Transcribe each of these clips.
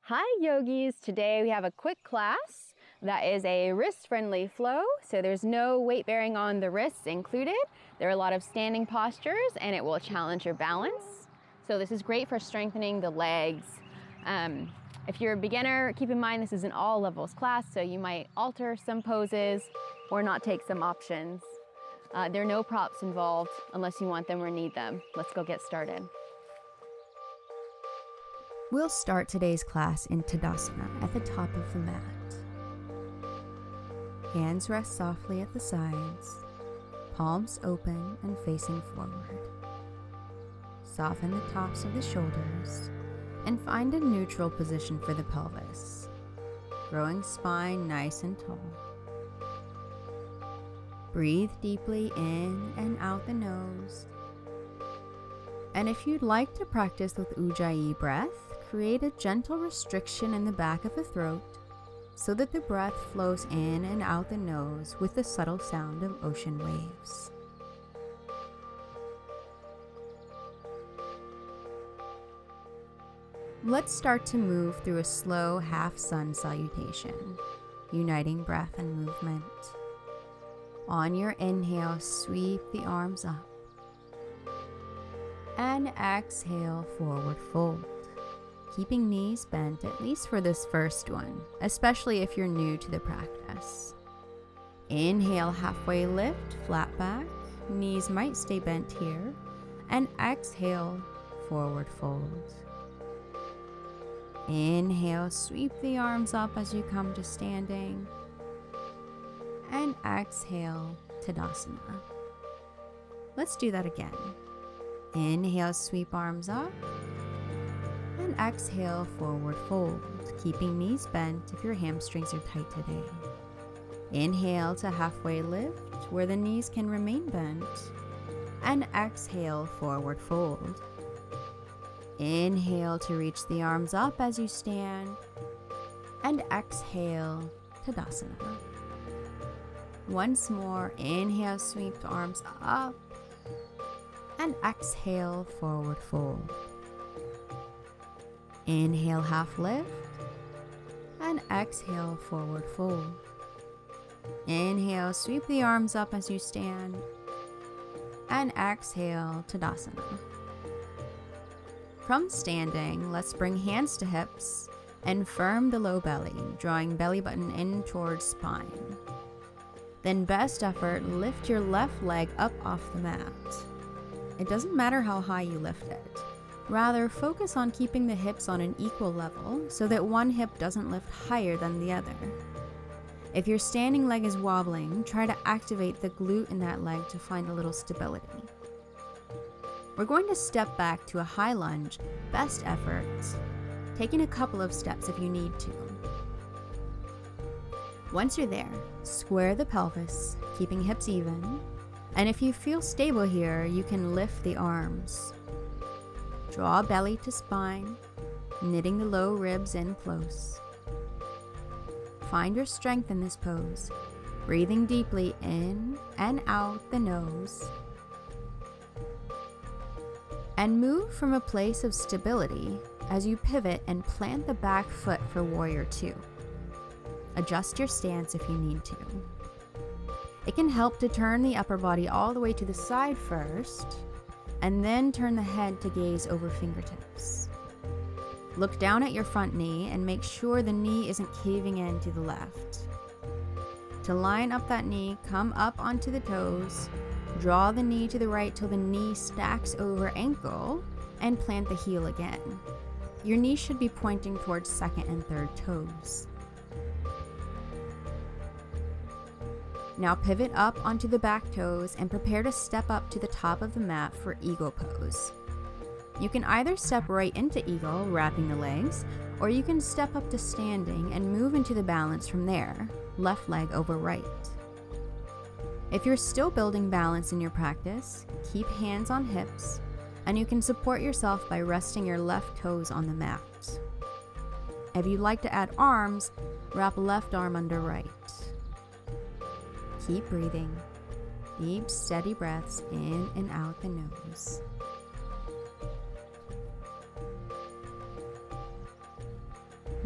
Hi yogis! Today we have a quick class that is a wrist-friendly flow, so there's no weight bearing on the wrists included. There are a lot of standing postures and it will challenge your balance. So this is great for strengthening the legs. If you're a beginner, keep in mind this is an all levels class, so you might alter some poses or not take some options. There are no props involved unless you want them or need them. Let's go get started. We'll start today's class in Tadasana at the top of the mat. Hands rest softly at the sides, palms open and facing forward. Soften the tops of the shoulders and find a neutral position for the pelvis, growing spine nice and tall. Breathe deeply in and out the nose. And if you'd like to practice with Ujjayi breath, create a gentle restriction in the back of the throat so that the breath flows in and out the nose with the subtle sound of ocean waves. Let's start to move through a slow half-sun salutation, uniting breath and movement. On your inhale, sweep the arms up. And exhale, forward fold. Keeping knees bent, at least for this first one, especially if you're new to the practice. Inhale, halfway lift, flat back. Knees might stay bent here. And exhale, forward fold. Inhale, sweep the arms up as you come to standing. And exhale, Tadasana. Let's do that again. Inhale, sweep arms up. And exhale, forward fold, keeping knees bent if your hamstrings are tight today. Inhale to halfway lift, where the knees can remain bent. And exhale, forward fold. Inhale to reach the arms up as you stand. And exhale, Tadasana. Once more, inhale, sweep the arms up. And exhale, forward fold. Inhale, half lift, and exhale, forward fold. Inhale, sweep the arms up as you stand, and exhale, Tadasana. From standing, let's bring hands to hips and firm the low belly, drawing belly button in towards spine. Then best effort, lift your left leg up off the mat. It doesn't matter how high you lift it. Rather, focus on keeping the hips on an equal level so that one hip doesn't lift higher than the other. If your standing leg is wobbling, try to activate the glute in that leg to find a little stability. We're going to step back to a high lunge, best effort, taking a couple of steps if you need to. Once you're there, square the pelvis, keeping hips even, and if you feel stable here, you can lift the arms. Draw belly to spine, knitting the low ribs in close. Find your strength in this pose, breathing deeply in and out the nose. And move from a place of stability as you pivot and plant the back foot for Warrior 2. Adjust your stance if you need to. It can help to turn the upper body all the way to the side first, and then turn the head to gaze over fingertips. Look down at your front knee and make sure the knee isn't caving in to the left. To line up that knee, come up onto the toes, draw the knee to the right till the knee stacks over ankle, and plant the heel again. Your knee should be pointing towards second and third toes. Now pivot up onto the back toes and prepare to step up to the top of the mat for Eagle pose. You can either step right into Eagle, wrapping the legs, or you can step up to standing and move into the balance from there, left leg over right. If you're still building balance in your practice, keep hands on hips, and you can support yourself by resting your left toes on the mat. If you'd like to add arms, wrap left arm under right. Keep breathing. Deep, steady breaths in and out the nose.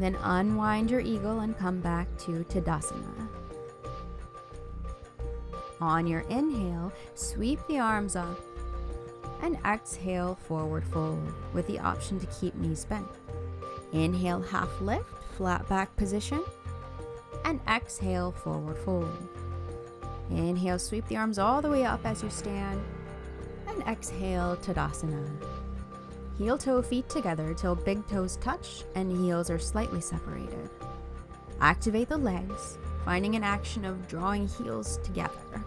Then unwind your eagle and come back to Tadasana. On your inhale, sweep the arms up and exhale, forward fold with the option to keep knees bent. Inhale, half lift, flat back position, and exhale, forward fold. Inhale, sweep the arms all the way up as you stand, and exhale, Tadasana. Heel toe feet together till big toes touch and heels are slightly separated. Activate the legs, finding an action of drawing heels together.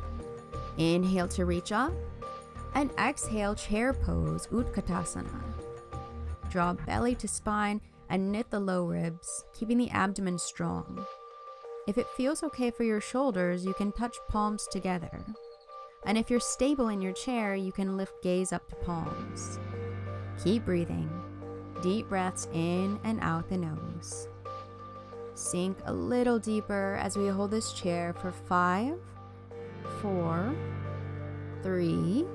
Inhale to reach up, and exhale, chair pose, Utkatasana. Draw belly to spine and knit the low ribs, keeping the abdomen strong. If it feels okay for your shoulders, you can touch palms together. And if you're stable in your chair, you can lift gaze up to palms. Keep breathing. Deep breaths in and out the nose. Sink a little deeper as we hold this chair for 5, 4, 3,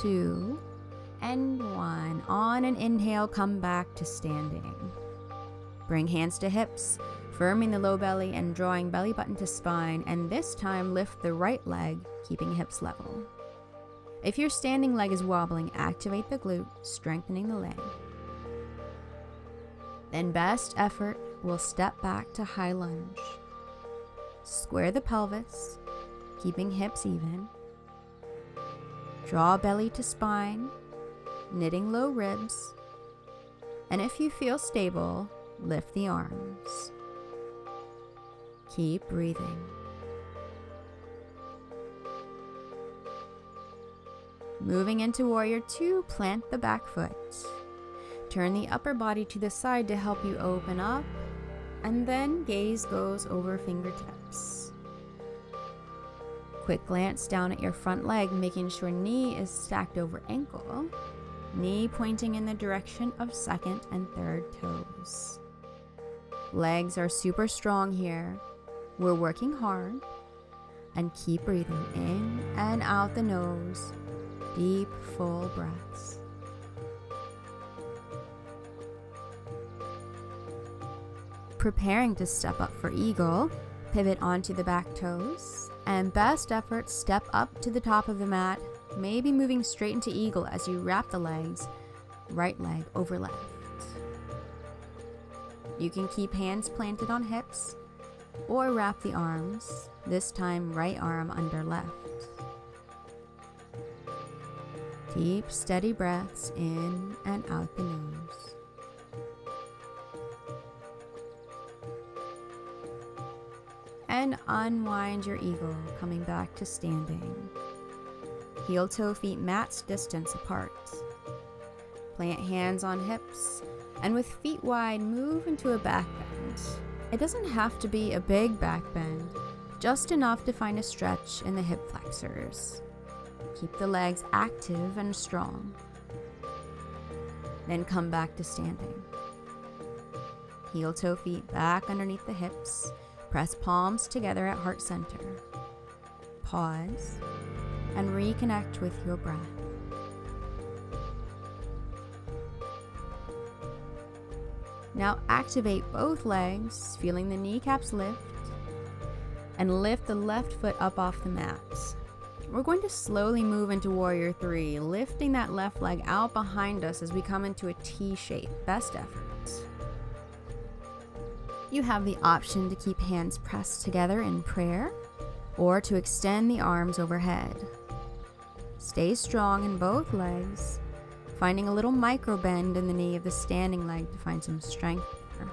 2, and 1. On an inhale, come back to standing. Bring hands to hips, firming the low belly and drawing belly button to spine, and this time lift the right leg, keeping hips level. If your standing leg is wobbling, activate the glute, strengthening the leg. Then best effort, we'll step back to high lunge. Square the pelvis, keeping hips even. Draw belly to spine, knitting low ribs. And if you feel stable, lift the arms. Keep breathing. Moving into Warrior 2, plant the back foot. Turn the upper body to the side to help you open up, and then gaze goes over fingertips. Quick glance down at your front leg, making sure knee is stacked over ankle, knee pointing in the direction of second and third toes. Legs are super strong here. We're working hard, and keep breathing in and out the nose. Deep, full breaths. Preparing to step up for eagle, pivot onto the back toes, and best effort, step up to the top of the mat, maybe moving straight into eagle as you wrap the legs, right leg over left. You can keep hands planted on hips, or wrap the arms, this time right arm under left. Deep, steady breaths in and out the nose. And unwind your eagle, coming back to standing. Heel toe feet match distance apart. Plant hands on hips, and with feet wide, move into a back bend. It doesn't have to be a big back bend, just enough to find a stretch in the hip flexors. Keep the legs active and strong. Then come back to standing. Heel toe feet back underneath the hips. Press palms together at heart center. Pause and reconnect with your breath. Now activate both legs, feeling the kneecaps lift, and lift the left foot up off the mat. We're going to slowly move into Warrior 3, lifting that left leg out behind us as we come into a T shape. Best effort. You have the option to keep hands pressed together in prayer or to extend the arms overhead. Stay strong in both legs, finding a little micro bend in the knee of the standing leg to find some strength there.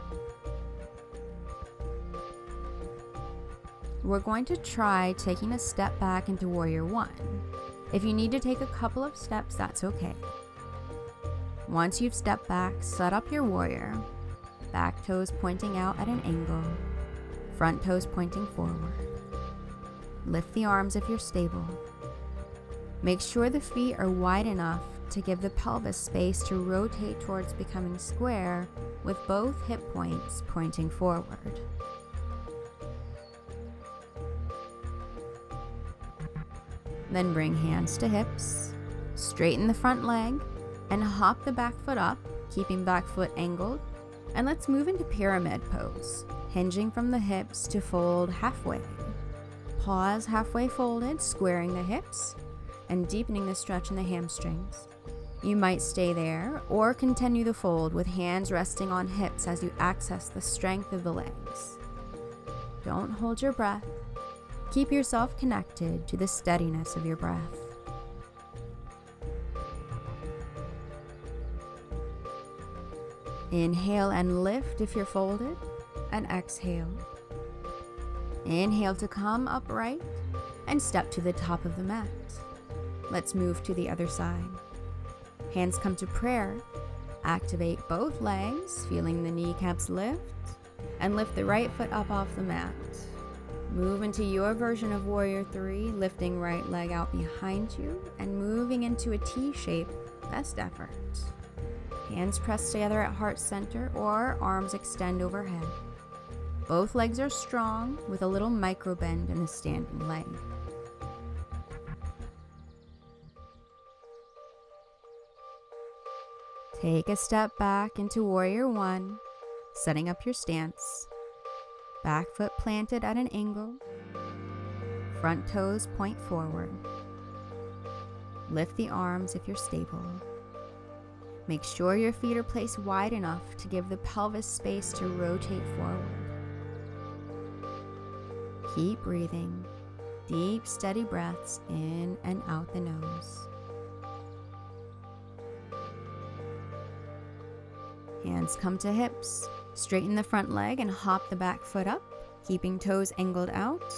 We're going to try taking a step back into Warrior 1. If you need to take a couple of steps, that's okay. Once you've stepped back, set up your warrior. Back toes pointing out at an angle, front toes pointing forward. Lift the arms if you're stable. Make sure the feet are wide enough to give the pelvis space to rotate towards becoming square with both hip points pointing forward. Then bring hands to hips, straighten the front leg, and hop the back foot up, keeping back foot angled, And let's move into pyramid pose, hinging from the hips to fold halfway. Pause halfway folded, squaring the hips and deepening the stretch in the hamstrings. You might stay there or continue the fold with hands resting on hips as you access the strength of the legs. Don't hold your breath. Keep yourself connected to the steadiness of your breath. Inhale and lift if you're folded, and exhale. Inhale to come upright and step to the top of the mat. Let's move to the other side. Hands come to prayer. Activate both legs, feeling the kneecaps lift, and lift the right foot up off the mat. Move into your version of Warrior 3, lifting right leg out behind you and moving into a T shape, best effort. Hands pressed together at heart center or arms extend overhead. Both legs are strong with a little micro bend in the standing leg. Take a step back into Warrior 1, setting up your stance. Back foot planted at an angle. Front toes point forward. Lift the arms if you're stable. Make sure your feet are placed wide enough to give the pelvis space to rotate forward. Keep breathing. Deep, steady breaths in and out the nose. Hands come to hips. Straighten the front leg and hop the back foot up, keeping toes angled out.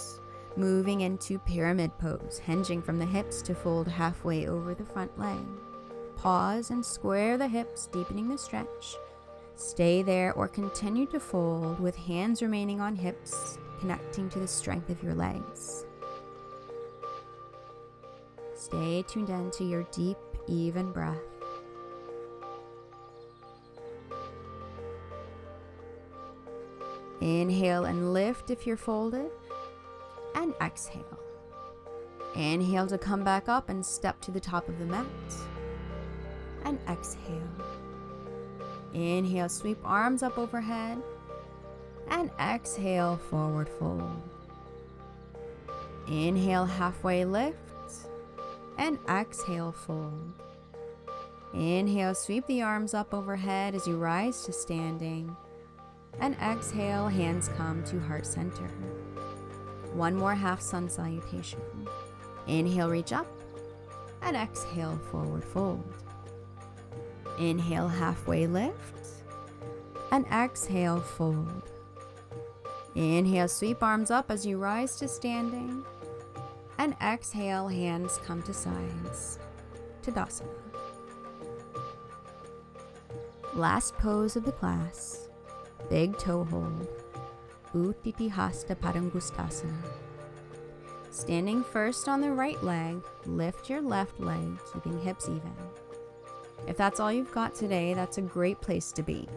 Moving into pyramid pose, hinging from the hips to fold halfway over the front leg. Pause and square the hips, deepening the stretch. Stay there or continue to fold with hands remaining on hips, connecting to the strength of your legs. Stay tuned in to your deep, even breath. Inhale and lift if you're folded, and exhale. Inhale to come back up and step to the top of the mat, and exhale. Inhale, sweep arms up overhead, and exhale, forward fold. Inhale, halfway lift, and exhale, fold. Inhale, sweep the arms up overhead as you rise to standing. And exhale, hands come to heart center. One more half sun salutation. Inhale, reach up, and exhale, forward fold. Inhale, halfway lift, and exhale, fold. Inhale, sweep arms up as you rise to standing, and exhale, hands come to sides, Tadasana. Last pose of the class. Big toe hold, Uttiti Hasta Padangustasana. Standing first on the right leg, lift your left leg, keeping hips even. If that's all you've got today, that's a great place to be.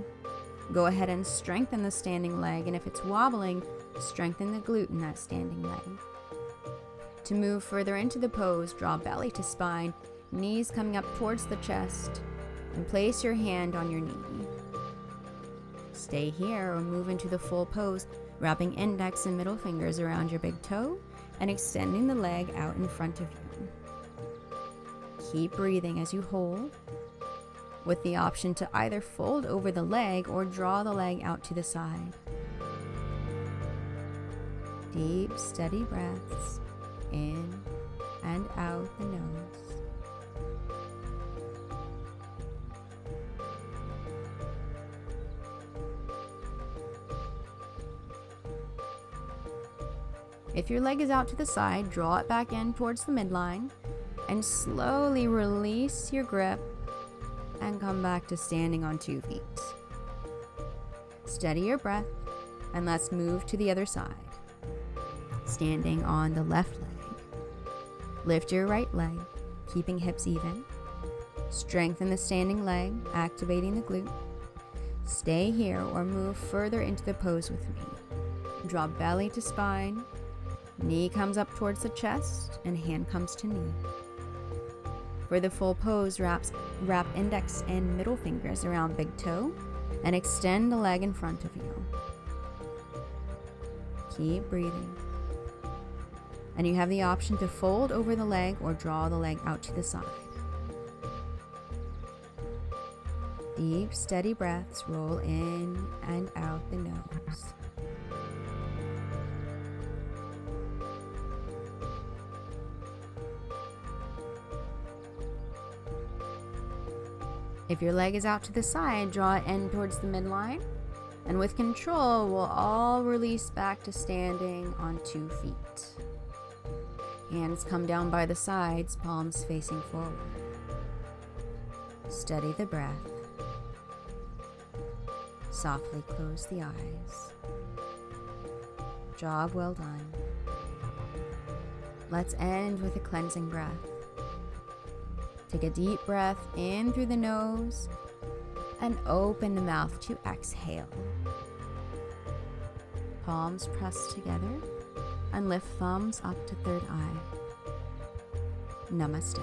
Go ahead and strengthen the standing leg, and if it's wobbling, strengthen the glute in that standing leg. To move further into the pose, draw belly to spine, knees coming up towards the chest, and place your hand on your knee. Stay here or move into the full pose, wrapping index and middle fingers around your big toe and extending the leg out in front of you. Keep breathing as you hold, with the option to either fold over the leg or draw the leg out to the side. Deep, steady breaths in and out the nose. If your leg is out to the side, draw it back in towards the midline and slowly release your grip and come back to standing on 2 feet. Steady your breath and let's move to the other side. Standing on the left leg. Lift your right leg, keeping hips even. Strengthen the standing leg, activating the glute. Stay here or move further into the pose with me. Draw belly to spine. Knee comes up towards the chest and hand comes to knee. For the full pose, wrap index and middle fingers around big toe and extend the leg in front of you. Keep breathing. And you have the option to fold over the leg or draw the leg out to the side. Deep, steady breaths roll in and out the nose. If your leg is out to the side, draw it in towards the midline. And with control, we'll all release back to standing on 2 feet. Hands come down by the sides, palms facing forward. Steady the breath. Softly close the eyes. Job well done. Let's end with a cleansing breath. Take a deep breath in through the nose and open the mouth to exhale. Palms pressed together and lift thumbs up to third eye. Namaste.